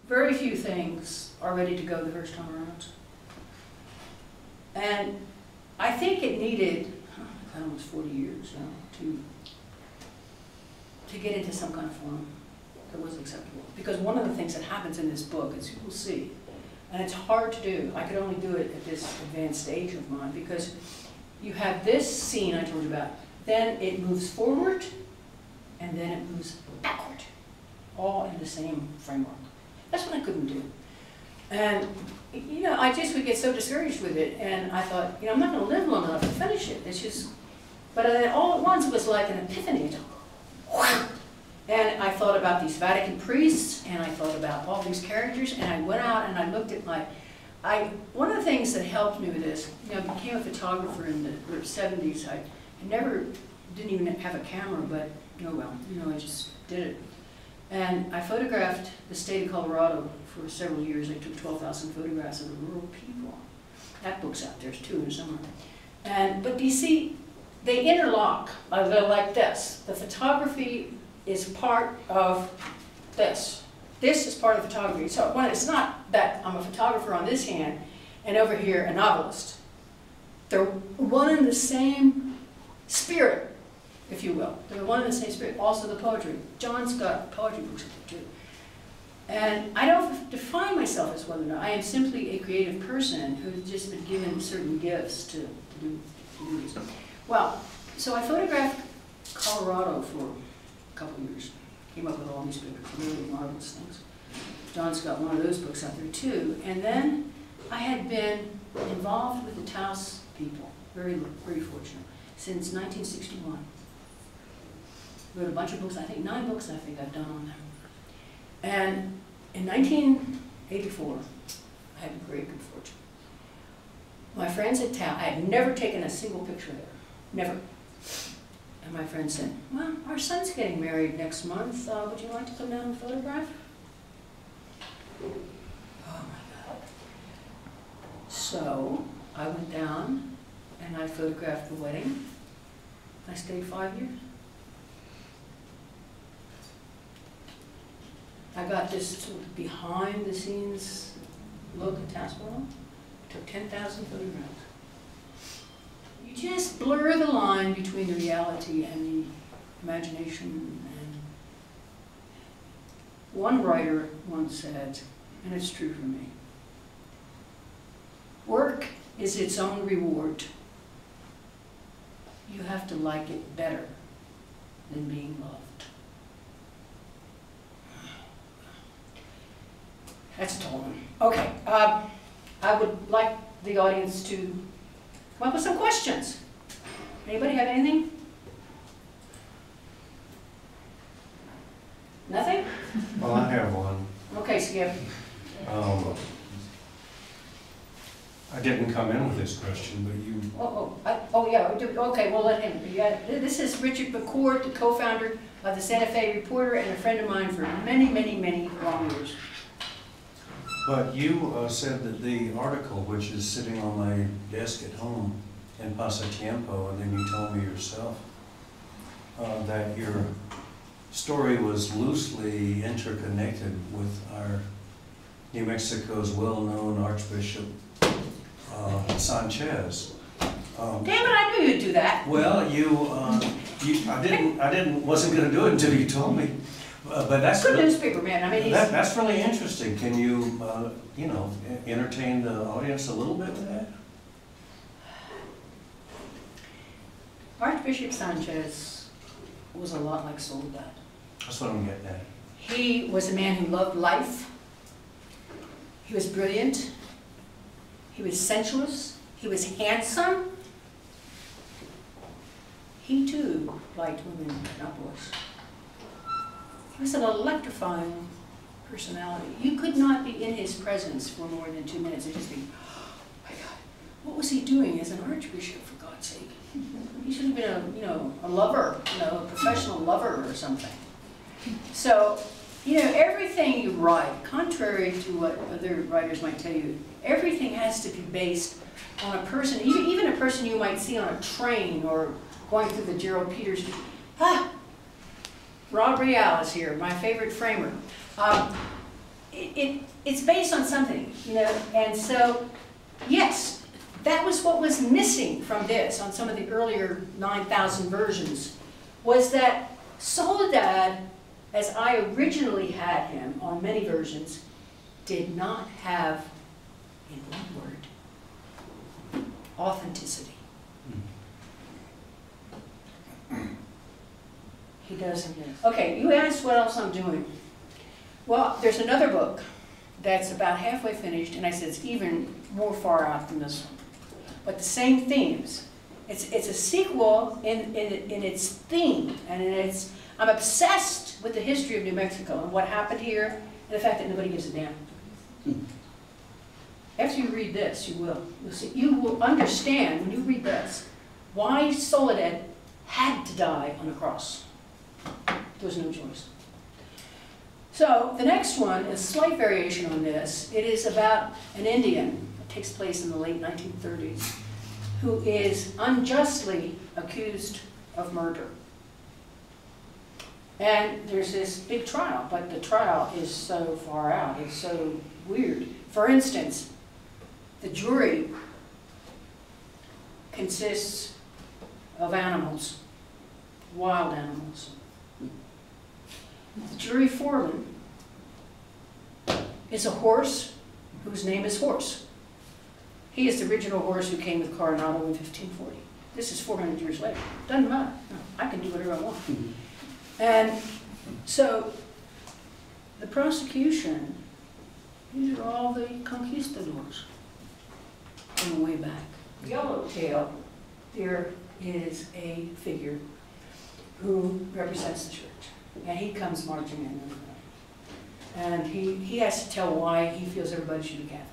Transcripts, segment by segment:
very few things are ready to go the first time around. And I think it needed, almost 40 years to get into some kind of form that was acceptable. Because one of the things that happens in this book, as you will see, and it's hard to do, I could only do it at this advanced stage of mine, because you have this scene I told you about, then it moves forward, and then it moves backward, all in the same framework. That's what I couldn't do. And, you know, I just would get so discouraged with it, and I thought, you know, I'm not going to live long enough to finish it. It's just, but then all at once it was like an epiphany. And I thought about these Vatican priests, and I thought about all these characters, and I went out and I looked at one of the things that helped me with this, you know, I became a photographer in the 70s. I didn't even have a camera, but, oh well, you know, I just did it. And I photographed the state of Colorado for several years. I took 12,000 photographs of the rural people. That book's out there too, in somewhere. But you see, they interlock. They're like this. The photography is part of this. This is part of photography. So it's not that I'm a photographer on this hand and over here a novelist. They're one and the same spirit, if you will. They're one and the same spirit. Also the poetry. John's got poetry books up there too. And I don't define myself as one or not. I am simply a creative person who's just been given certain gifts to do this. Well, so I photographed Colorado for a couple of years. Came up with all these pictures, really marvelous things. John's got one of those books out there too. And then I had been involved with the Taos people, very, very fortunate, since 1961. Wrote a bunch of books, I think 9 books I've done on them. And in 1984, I had great good fortune. My friends at Taos, I had never taken a single picture there, never. And my friend said, well, our son's getting married next month. Would you like to come down and photograph? Oh my God. So I went down and I photographed the wedding. I stayed 5 years. I got this sort of behind the scenes look at Tassboro. Took 10,000 photographs. You just blur the line between the reality and the imagination. And one writer once said, and it's true for me, work is its own reward. You have to like it better than being loved. That's a tall one. Okay, I would like the audience to come up with some questions. Anybody have anything? Nothing? Well, I have one. Okay, Skip. I didn't come in with this question, but you... Yeah, okay, we'll let him. Yeah, this is Richard McCord, the co-founder of the Santa Fe Reporter and a friend of mine for many, many, many long years. But you said that the article, which is sitting on my desk at home in Pasatiempo, and then you told me yourself that your story was loosely interconnected with our New Mexico's well-known Archbishop Sanchez. Damn it! I knew you'd do that. Well, I wasn't going to do it until you told me. But that's good newspaper man. I mean, that's really interesting. Can you, you know, entertain the audience a little bit with that? Archbishop Sanchez was a lot like Soledad. That's what I'm getting at. He was a man who loved life. He was brilliant. He was sensuous. He was handsome. He too liked women, not boys. He was an electrifying personality. You could not be in his presence for more than 2 minutes and just think, oh my God, what was he doing as an archbishop, for God's sake? He should have been a lover, a professional lover or something. So, everything you write, contrary to what other writers might tell you, everything has to be based on a person, even a person you might see on a train or going through the Gerald Peters. Rob Real is here, my favorite framer. it's based on something, you know, and so, yes, that was what was missing from this on some of the earlier 9,000 versions, was that Soledad, as I originally had him on many versions, did not have, in one word, authenticity. He doesn't. Okay, you asked what else I'm doing. Well, there's another book that's about halfway finished, and I said it's even more far out than this one. But the same themes. It's a sequel in its theme, and in its, I'm obsessed with the history of New Mexico and what happened here, and the fact that nobody gives a damn. After you read this, you will. You'll see, you will understand, when you read this, why Soledad had to die on a cross. There was no choice. So the next one is a slight variation on this. It is about an Indian, it takes place in the late 1930s, who is unjustly accused of murder. And there's this big trial, but the trial is so far out, it's so weird. For instance, the jury consists of animals, wild animals. The jury foreman is a horse whose name is Horse. He is the original horse who came with Coronado in 1540. This is 400 years later. Doesn't matter. No, I can do whatever I want. And so the prosecution, these are all the conquistadors from way back. Yellowtail, there is a figure who represents the church. And he comes marching in. And he has to tell why he feels everybody should be Catholic.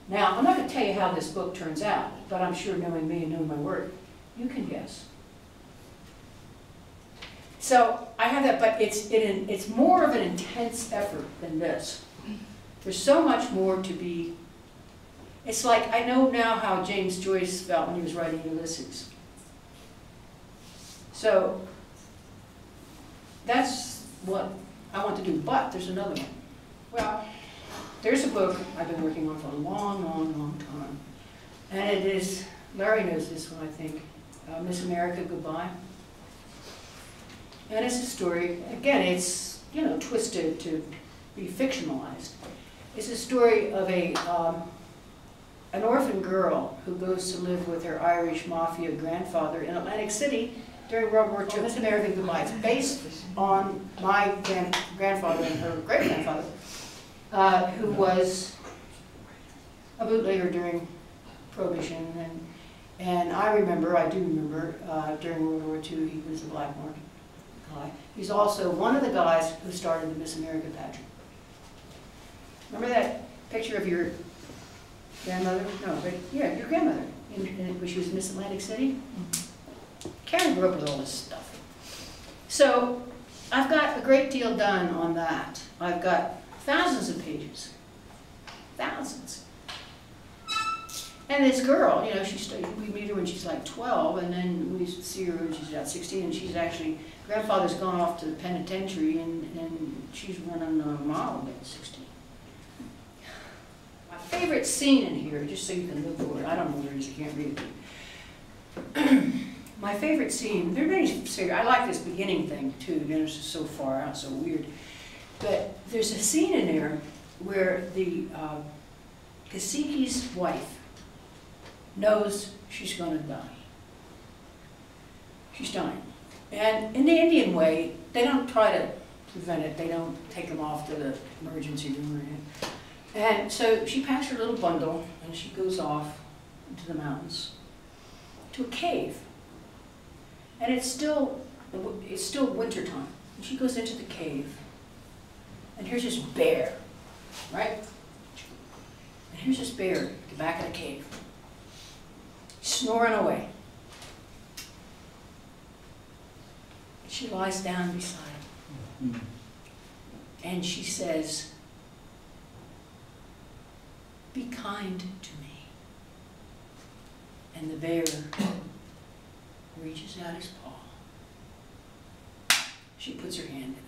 Now, I'm not going to tell you how this book turns out, but I'm sure, knowing me and knowing my work, you can guess. So I have that, but it's more of an intense effort than this. There's so much more to be. It's like, I know now how James Joyce felt when he was writing Ulysses. So that's what I want to do, but there's another one. Well, there's a book I've been working on for a long, long, long time. And it is, Larry knows this one, I think, Miss America Goodbye. And it's a story, again, it's, you know, twisted to be fictionalized. It's a story of an orphan girl who goes to live with her Irish mafia grandfather in Atlantic City during World War II. Miss America Goodbye. It's based on my grandfather and her great-grandfather, who was a bootlegger during Prohibition. And I do remember, during World War II, he was a black market guy. He's also one of the guys who started the Miss America pageant. Remember that picture of your grandmother? No, but yeah, your grandmother, when she was Miss Atlantic City? Karen grew up with all this stuff. So I've got a great deal done on that. I've got thousands of pages. Thousands. And this girl, you know, we meet her when she's like 12, and then we see her when she's about 16, and she's actually, grandfather's gone off to the penitentiary, and she's running a model at 16. My favorite scene in here, just so you can look for it, I don't know where it is, I can't read it. My favorite scene, there are many, I like this beginning thing too, you know, it's just so far out, so weird. But there's a scene in there where the cacique's wife knows she's going to die. She's dying. And in the Indian way, they don't try to prevent it. They don't take them off to the emergency room. And so she packs her little bundle and she goes off into the mountains to a cave. And it's still wintertime. And she goes into the cave. And here's this bear, right? And here's this bear at the back of the cave, snoring away. She lies down beside him. And she says, "Be kind to me." And the bear reaches out his paw. She puts her hand in it.